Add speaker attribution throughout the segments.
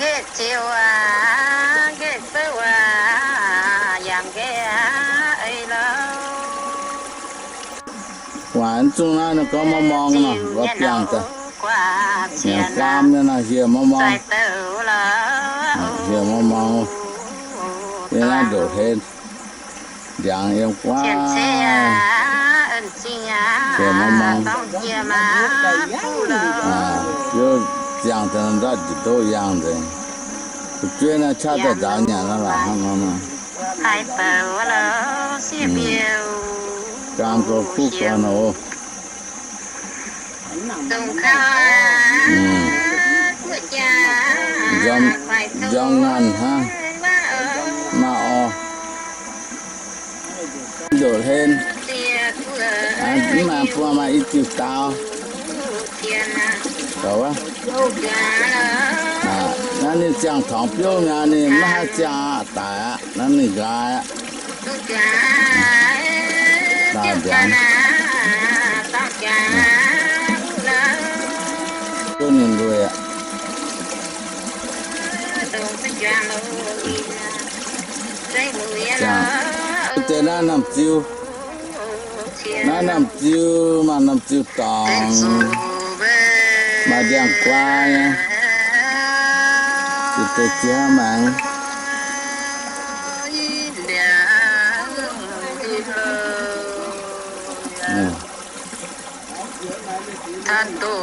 Speaker 1: ghét chiều ghét bơ dạng ghé ấy lâu
Speaker 2: Quán chung nó có mong mong nó có tiếng ta
Speaker 1: qua
Speaker 2: nhà
Speaker 1: chiên
Speaker 2: cam nên là here mong mong
Speaker 1: sai tớ là
Speaker 2: here mong mong thế là đổ hết dạng em quá
Speaker 1: chiên xe ân chi
Speaker 2: here mong mong
Speaker 1: tông chia mà phụ lỡ
Speaker 2: cứ dạng tên ra chỉ tôi dạng thế chuyện là cha ta giáo nhà nó là không nó
Speaker 1: hai tớ lỡ xì biểu
Speaker 2: cam có phúc qua nó
Speaker 1: tung khá của cha
Speaker 2: dòng ngàn ha mà đổ lên mà qua mà ít chịu tao đâu á nó nên chẳng thằng phiêu nhà này mà cha tại nó nên gai ta chẳng tôi nhìn rồi ạ tên nó nằm chiêu mà nằm chiêu tòng mà đang qua nha thì tôi chưa mang
Speaker 1: than tổ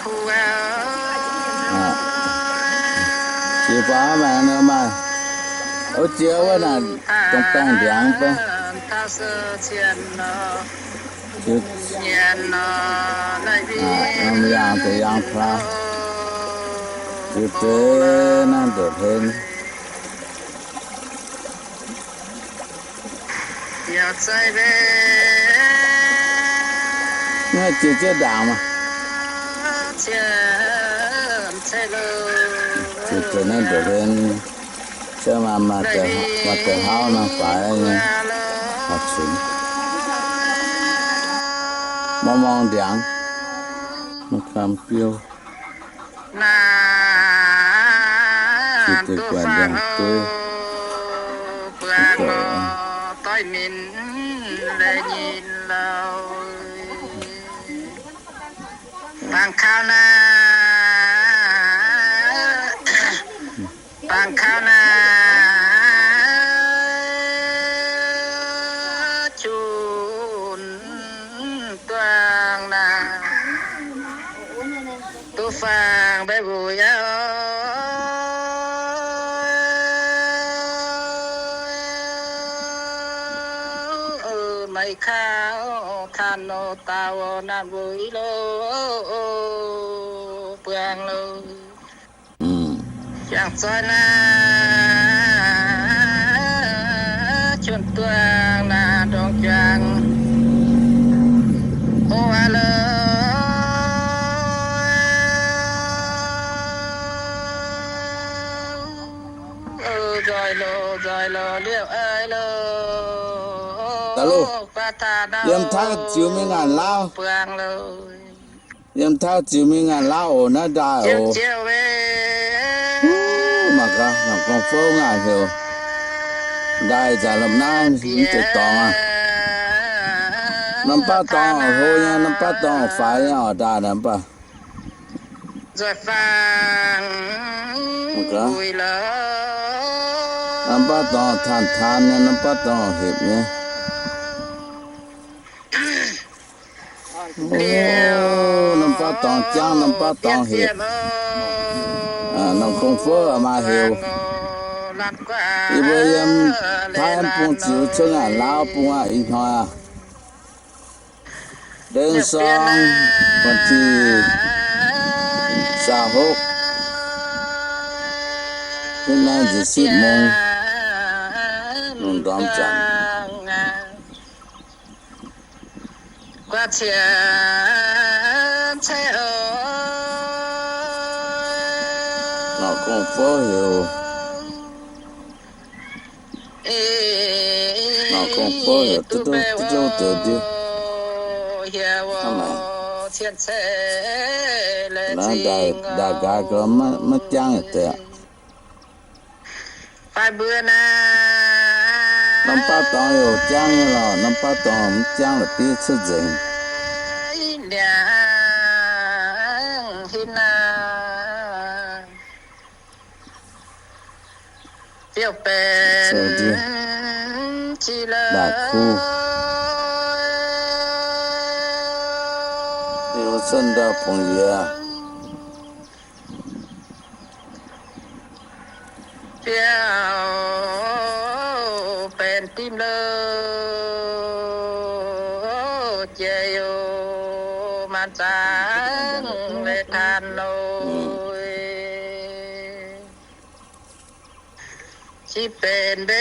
Speaker 1: thu
Speaker 2: chỉ có mà nữa mà ở chiều á là trong tan điện phải chứ làm dạng thì dạng pha chứ thế nó được hơn nó chỉ đảo mà chỉ thế nó được hơn chứ mà tự hao nó phải học sinh mong điện nó cầm phiêu chỉ tự quản điện tôi
Speaker 1: tôi mình để nhìn lâu bằng khao na chun toàn na tu phang bé bùi mày khao than nô tao nam bùi lô phang lô chẳng cho na chuồn tuang na dong chang ô alo rồi lo liệu ai lo
Speaker 2: alo em thao chiều mấy ngàn lao em thao chiều mấy ngàn lao nó đại ồ mà cả nó còn phố ngàn hiểu đại giả làm nam tự tòng à năm ba tòng thôi nha năm ba tòng phải ở đại năm ba
Speaker 1: rồi phang bùi lỡ
Speaker 2: năm ba tòng than nha năm ba tòng hiệp nha năm ba tòng trắng năm ba tòng hiệp nó không phố mà hiểu thì bây em thay em buông chiếu chân à lao buông à ít thôi à đơn xong còn thì xã hội hôm nay chỉ xịt mông nôn đóm chẳng
Speaker 1: qua chuyện xe
Speaker 2: nó không phố hiểu nó không phố hiểu tôi tự đi
Speaker 1: thiên xe lệ
Speaker 2: nó đại cái có mất chăng thế
Speaker 1: phải bữa na
Speaker 2: năm ba tao yêu chăng là năm ba tao chăng là biết sự gì
Speaker 1: tiêu bền chỉ là
Speaker 2: đại khu yêu sân đó phong địa
Speaker 1: tiêu bền tim lơ chơi mà sáng về than lôi chỉ bền bên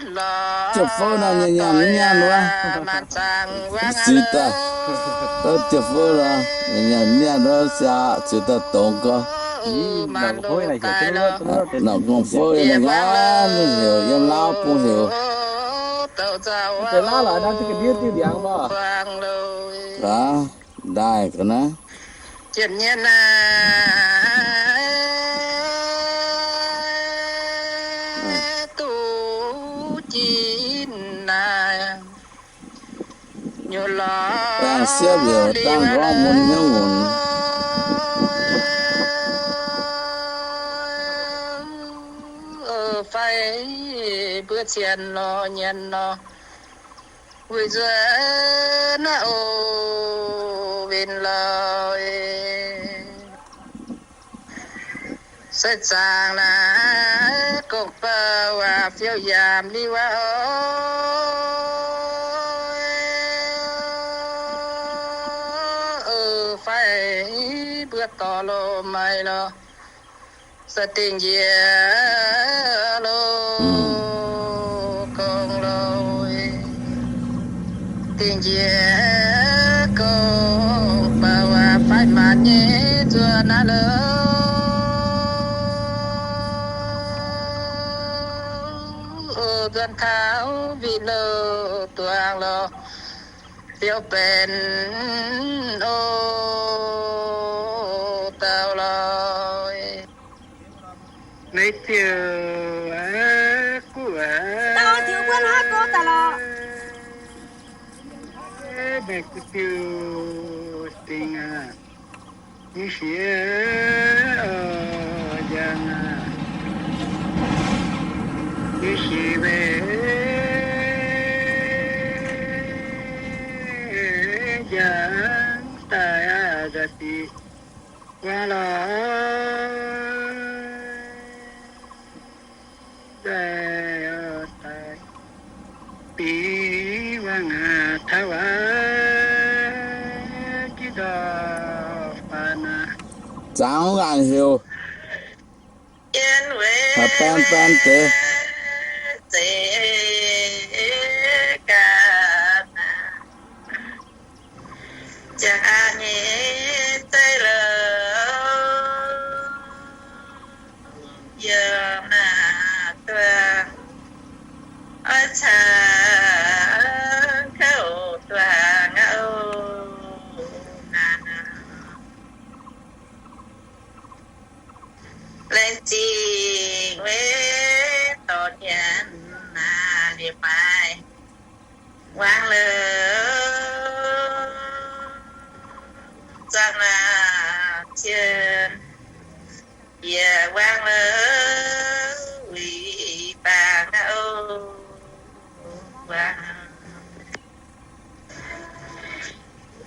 Speaker 1: lò
Speaker 2: chụp phô nào nhẹ nhàng quá
Speaker 1: mà sáng vang
Speaker 2: chỉ ta đó chụp phô là nhẹ nhàng đó xa chỉ ta tổng có
Speaker 1: mà phôi này hiểu
Speaker 2: nó còn phơi nó ngán hiểu em lao cũng hiểu
Speaker 3: cái lá là đang cái biết cái điện mà
Speaker 2: đó đại cái nó
Speaker 1: chuyện nhiên là tu chín là nhiều lo
Speaker 2: đang xếp hiểu đang có muốn nhớ nguồn
Speaker 1: phải bữa tiền lo nhân lo vui giờ nó ô bên lời sẽ chàng là cục bờ và phiêu giảm đi qua phải bữa tỏ lô mày lo sẽ tình gì lô con lôi tình gì con bảo và phải mà nhé chưa na lơ dân tháo vì lơ tuang lo tiêu bền ô tao lôi mấy tiêu của
Speaker 4: tao thiếu quân hai cô ta lo
Speaker 1: mấy tiêu tình à như xía giang à như xía về giang ta ra đi qua lo pi vang thawa kida pana
Speaker 2: chẳng ngàn hiểu
Speaker 1: yên về
Speaker 2: hạt pan thế
Speaker 1: cả cha nhé tay lờ giờ mà toa ở xa khâu toa ngâu lên chi quê tổn nhận là đi phải quang lơ rằng là trên giờ quang lơ vì bà ngâu quang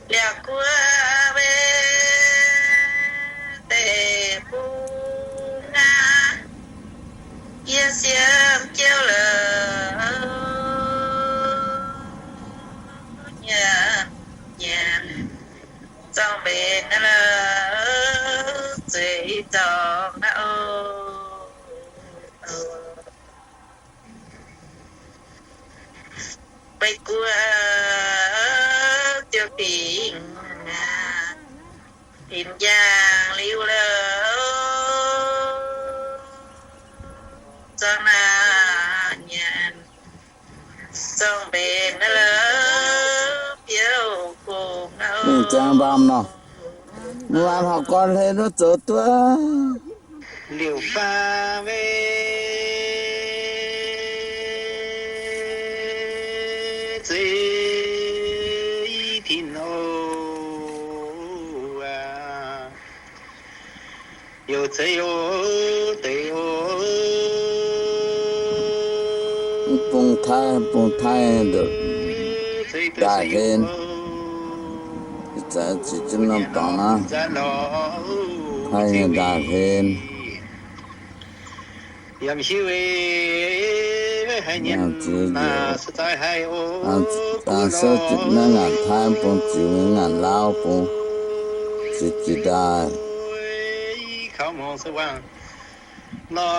Speaker 1: lẹ của về tề phu nga kia xiêm kêu lờ nhà nhà trong bên là dưới tròn đã bay qua tiêu tình tìm giang liu lơ trong là nhà trong bên là phiêu cùng
Speaker 2: trang bam nó Mà họ con lên nó chỗ tua.
Speaker 1: liều pha về dễ thì nô à yêu dễ ô tê ô
Speaker 2: Bùng thai được đại lên. Giờ chỉ cho nó bằng nó. Thai nó đại lên.
Speaker 1: Yam hiu e hai nhân na sa tai hai ô
Speaker 2: Anh sơ chỉ nó ngàn thai bùng chịu ngàn lao bùng. Chỉ đại.
Speaker 1: khảo mong sa wang no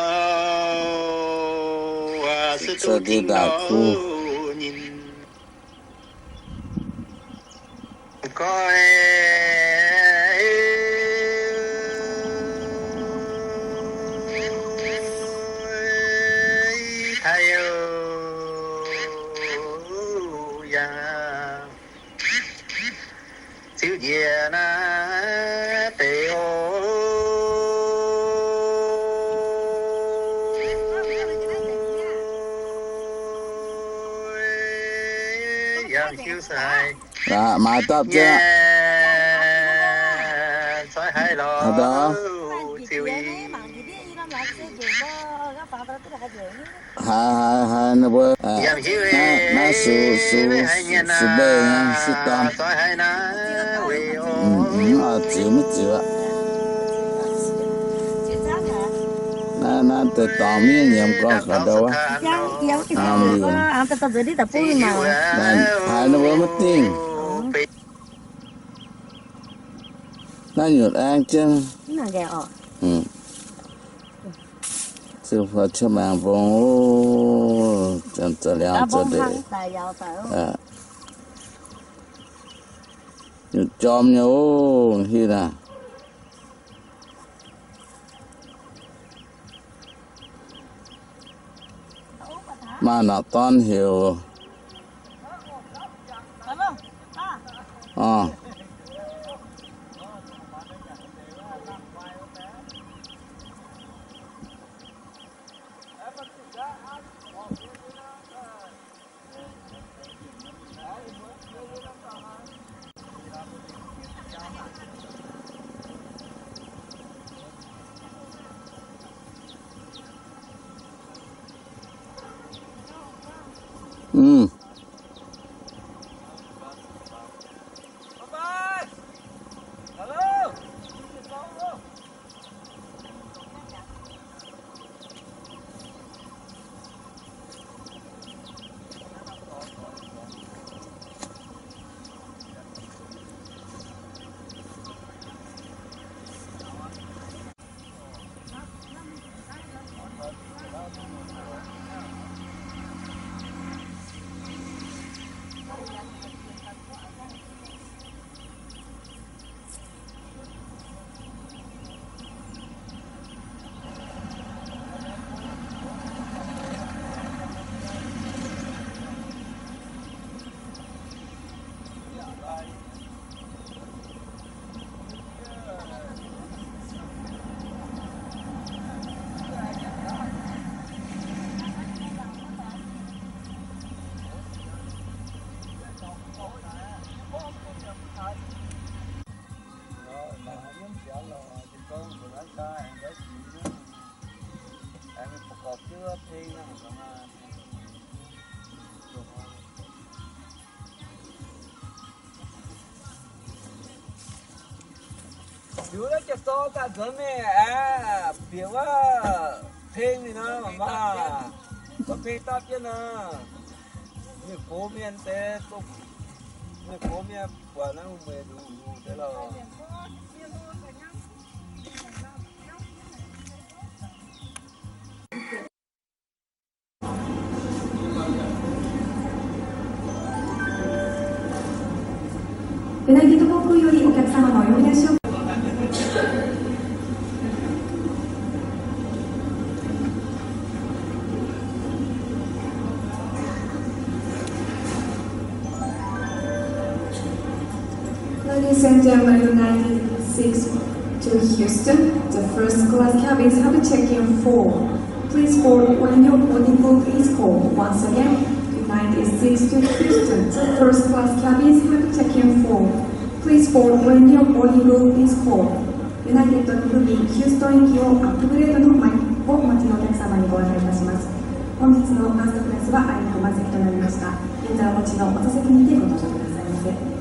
Speaker 1: a sa tu ting no nhìn coi thay ya chữ địa na tê ô yang hiu sai
Speaker 2: Dạ, mai tập chứ.
Speaker 1: sai hai lò
Speaker 2: Ở đó.
Speaker 1: chiều y
Speaker 2: Hai nó bơ.
Speaker 1: yang hiu
Speaker 2: Nó su bê nha, su tôm.
Speaker 1: sai hai na we
Speaker 2: Nó chịu mới chịu ạ. Nó từ tòm miếng nhầm con cả đâu á. Hai nó bơ mất tiền. Nó nhột ăn chứ. Sư Phật cho bạn vô chân trở leo trở để nhột chom nhau khi nào mà nó toàn hiểu
Speaker 3: Chú đã chặt to cả giấc này biểu thêm thì nó mà có phê tắt chứ nó như cố miền tế tục như cố miền quả nó không về đủ thế là
Speaker 5: うなぎと航空よりお客様のお呼び出しをLadies and gentlemen, United 6 to Houston, the first class cabins have check-in full. Please board when your boarding book is full. Once again, United States to Houston, the first class cabins have check-in full. Please board when your boarding book is full. ユナイテッドのフビーヒューストン行きをアップグレードの前をお待ちのお客様にご案内いたします。本日のファーストクラスはあいにく満席となりました。現在お持ちのお座席にてご搭乗くださいませ。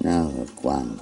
Speaker 2: Nào quảng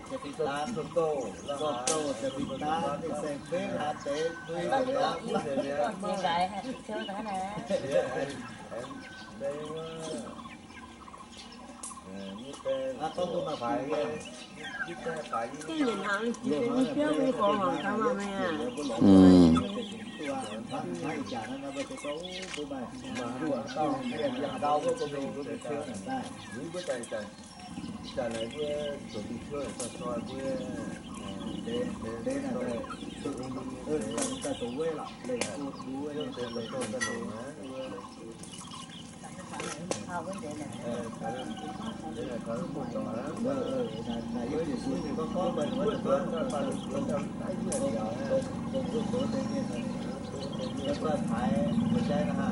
Speaker 3: จะพิตาโตโตจะพิตาที่เซนเฟ่ฮาเต้ด้วยเลยอ่ะ
Speaker 4: Chị gái hả? Chưa đó nè.
Speaker 3: đây mà có tôi mà phải phải
Speaker 4: Cái nhìn họ chị cái đi trước đi cổ hòn tao mà mẹ.
Speaker 3: ให้จ่านั้นนะไปโต๊ะตัวใบมาด้วยต้องอย่างเราก็ต้องดูด้วยเชื่อได้หรือว่าใจไหนเพื่อตัวที่ช่วยช่วยเพื่อเดินอะไรตัวแต่ตัวเวล่ะเลยตัวด้วยเลยตัวกันหนูนะ
Speaker 4: Họ vấn đề này.
Speaker 3: Đây là có một đó là yếu thì xuống thì có mình vẫn có phần thấy nhiều có tên nhiên rất là phải một trái là hạ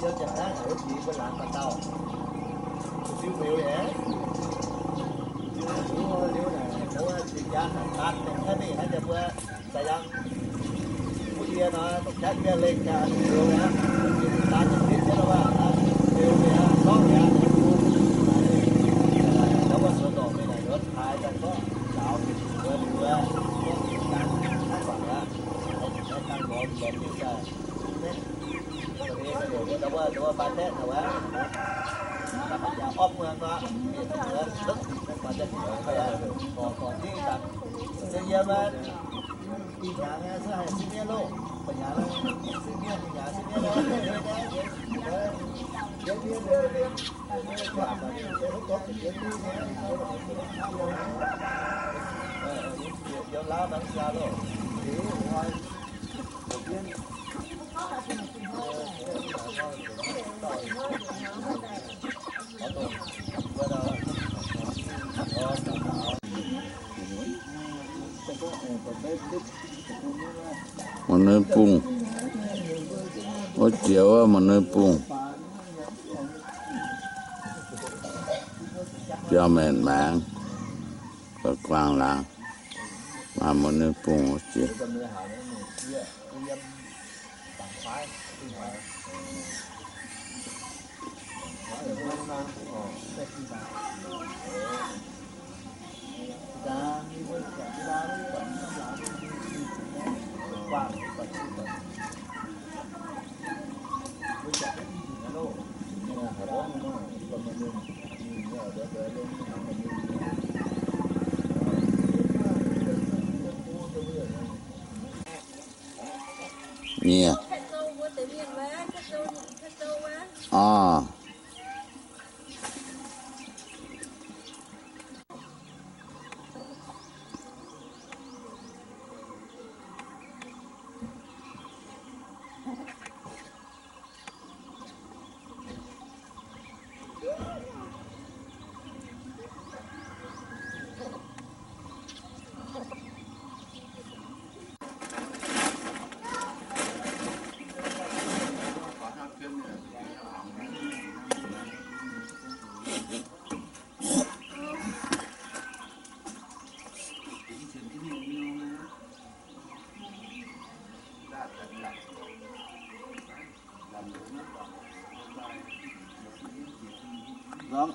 Speaker 3: Giờ chẳng hạn ở chị với làm bắt đầu siêu biểu vậy nếu này nếu chị giá hàng tát thế này hay là bữa thời gian bữa kia nó chắc kia lên cả điều đó ta chỉ biết thế đâu à điều này có nhà nó có số đồ này nữa hai trăm có sáu bữa bữa tăng hai quả đó tăng gọn như thế đâu có ba tết nào á là bây giờ ốp ngang đó rất mà chân còn đi đặt bây giờ mà đi nhà nghe sẽ hay xin nghe luôn bây giờ là xin nghe thì nhà xin nghe đó giờ lá bắn ra luôn thì ngoài đầu tiên
Speaker 2: một nơi bùng một chiều một nơi bùng cho mền mạng và quang làng mà một nơi bùng một chiều nhiều
Speaker 3: Vâng.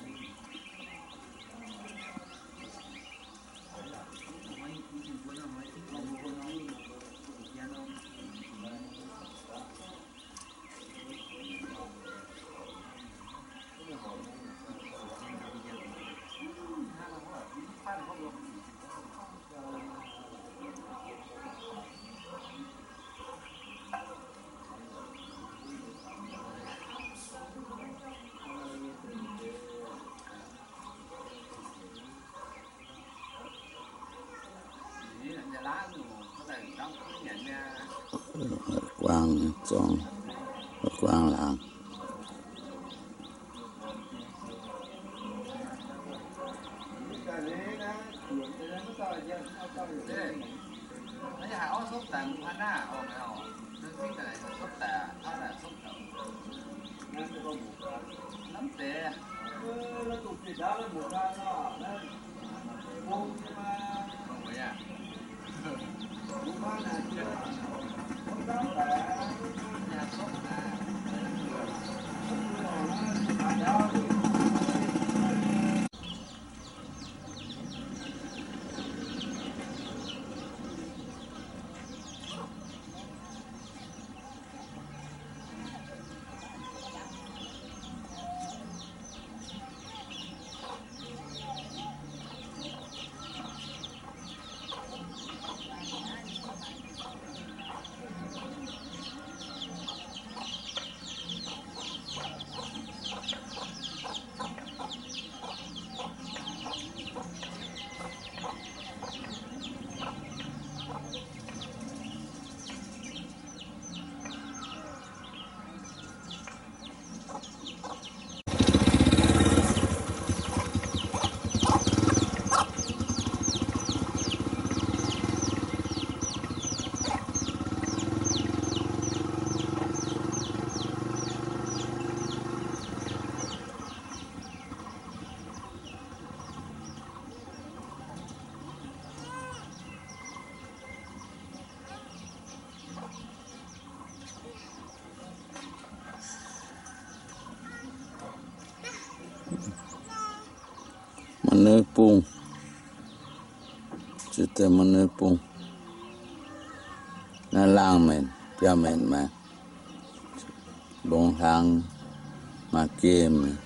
Speaker 2: quang trong quang làng
Speaker 1: nó nhà họ sốt tại mộtพันหน้าออกไม่ออกนึกที่แต่สดแต่เท่าไหร่สดน้ำเตะ
Speaker 3: nó tụt thì đá lên một ra nó bông mà
Speaker 1: ตรงนี้อ่ะ
Speaker 3: bông ba này chưa bông đáแต่
Speaker 1: ยาสดแต่
Speaker 2: Mana pun, cerita mana pun, nalang men, pia men mah, bong hang, makim.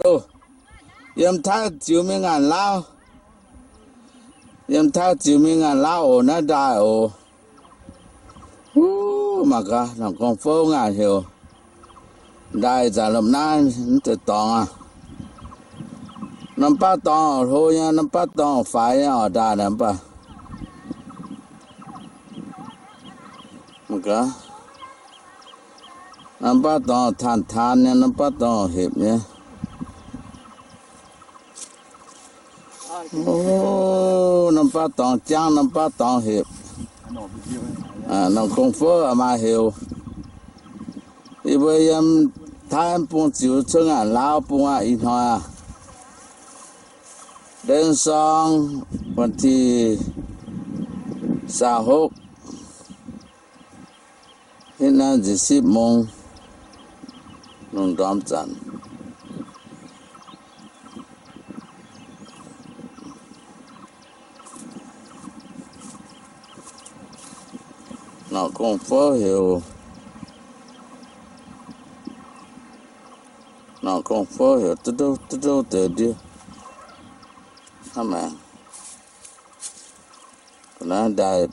Speaker 2: Ô, yếm thái chiếu mình ngàn lao, yếm thái chiếu mình ngàn lao ổ nó đại ổ, mà cả nó còn phô ngàn hiểu, đại giả làm nan tự tòng à, năm ba tòng thôi nha, năm ba tòng phải ở đại năm ba, mà cả năm ba tòng than than nha, năm ba tòng hiệp nha. Ô, năm ba tòng trắng, năm ba tòng hiệp, nó không phô mà hiểu. Vì vậy thái em bông chiếu chân à lao bông à in hoa đến xongวันที่26hiện nay chỉ 10 giờ nông đóm chân nó không phở hiểu nó không phở hiểu từ đâu tới đi hả mẹ nó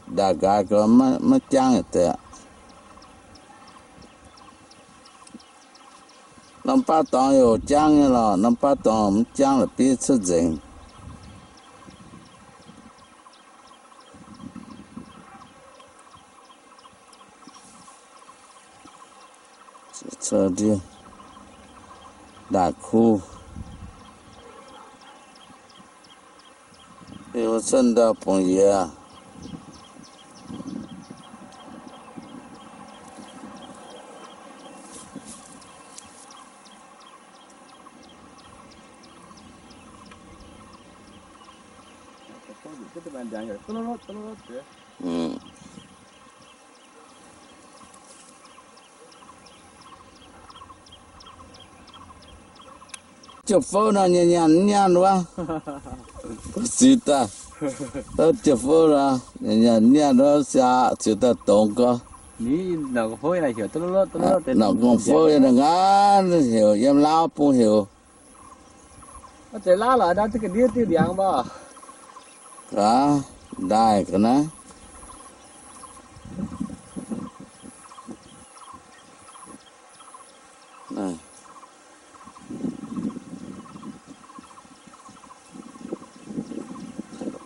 Speaker 2: đại gái có mà chăng thế năm ba tòng hiểu chăng như là năm ba tòng chăng là biết sự tình chờ đi đại khu yêu sân đa phong ye chụp phô nó nhàn quá xí ta tao chụp phô ra nhàn đó xa chỉ ta tổng có
Speaker 3: ní nó có phơi này hiểu tôi
Speaker 2: nó còn phô là ngán hiểu em lao cũng hiểu
Speaker 3: nó chạy lá là đang cái đĩa tiêu điện ba
Speaker 2: cả đại cái này này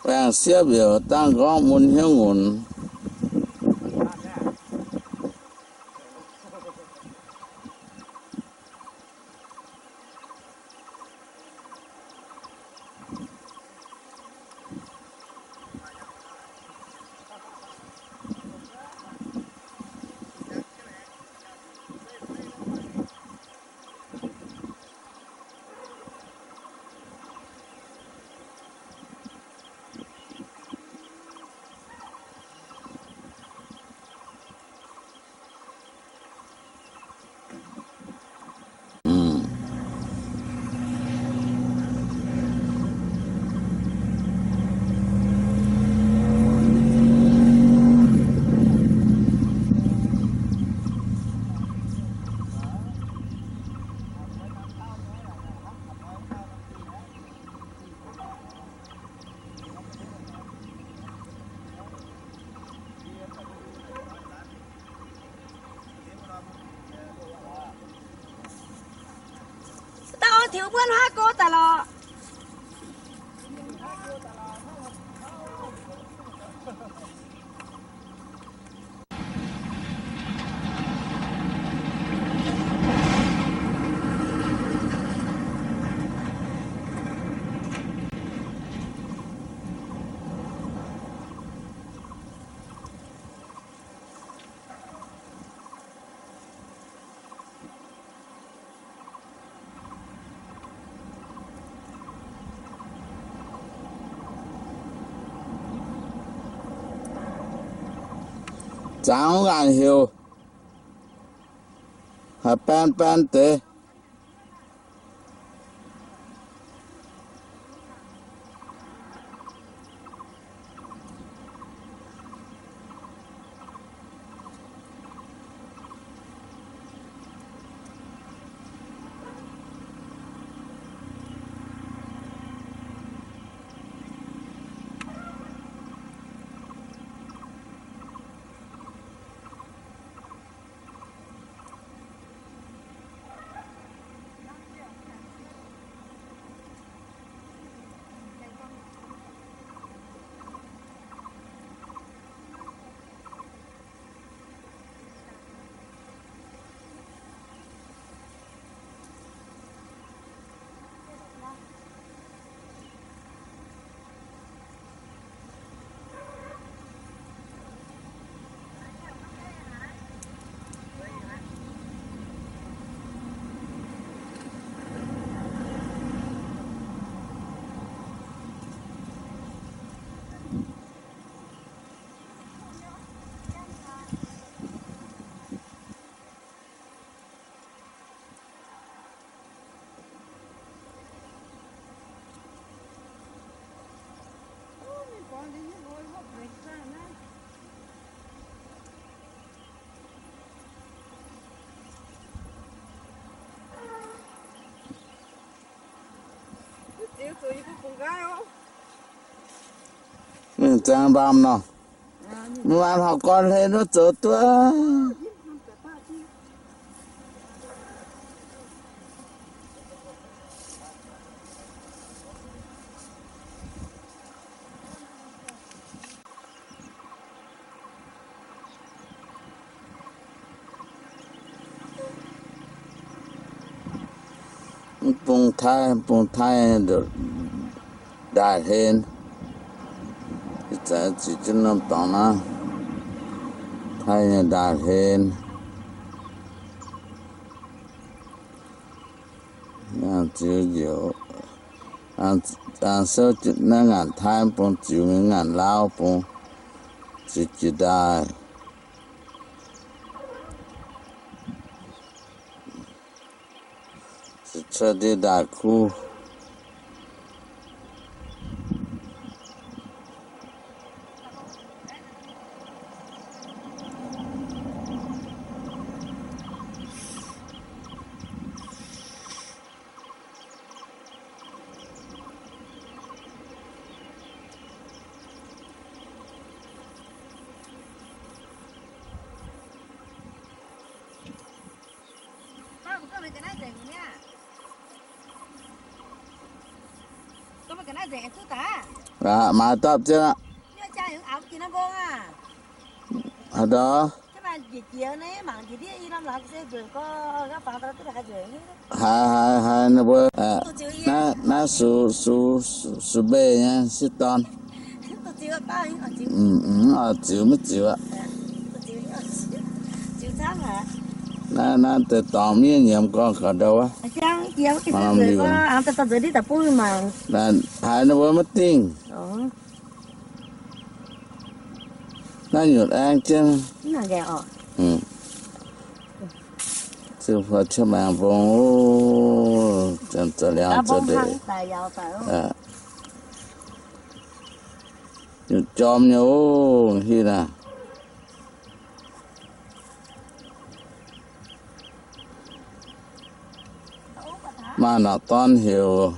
Speaker 2: bạn xếp biểu tăng có muốn hiểu nguồn
Speaker 4: tao thiếu bữa hai cô ta lo
Speaker 2: chẳng ngàn hiểu hả ban tế
Speaker 4: rồi cái cùng gái không?
Speaker 2: mình chẳng bám nó mà học con lên nó chỗ tua bông thái được đại hen chỉ cho nó tỏng nó thái đại hen ăn chịu nhiều ăn sữa chỉ năng ăn thái bông chịu ngàn lao bông chỉ đại chơi đi đại khu mà tập chưa ở đó hai nó bơ nó su bê nha su ton chịu mới chịu ạ nó từ tòm như nhầm con khỏi đâu á mà làm gì là hai nó bơ mất tiền nó nhột ăn chứ sư phụ cho bạn vong chân chân liang cho để nhột chom nhau khi nào mà nó toan hiểu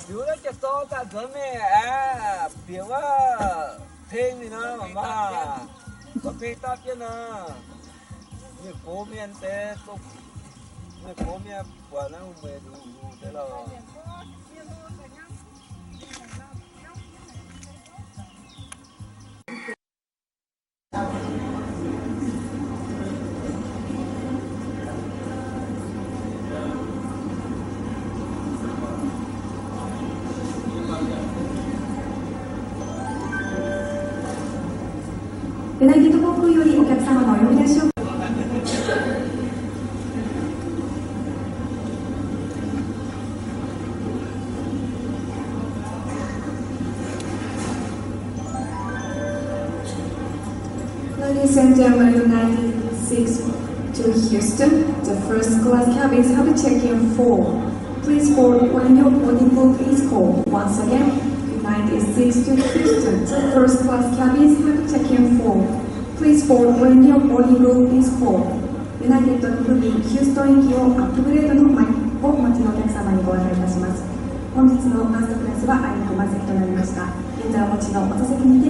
Speaker 3: Dù đó cho to ta gần này biểu thêm thì nó mà có phê tóc chứ nó như cố miền thế tục như cố miền quả nó về đủ thế là
Speaker 5: United 航空よりお客様のお呼び出しを Ladies and gentlemen, United 6 to Houston, the first class cabins have check-in 4. Please board when your boarding book is called. Once again, United 6 to Houston, the first class cabins have check-in 4. Please board when your boarding book is called. ユナイテッドのフリーヒューストン行きをアップグレードの前をお待ちのお客様にご案内いたします。本日のファーストクラスはあいにく満席となりました。現在お持ちのお座席にて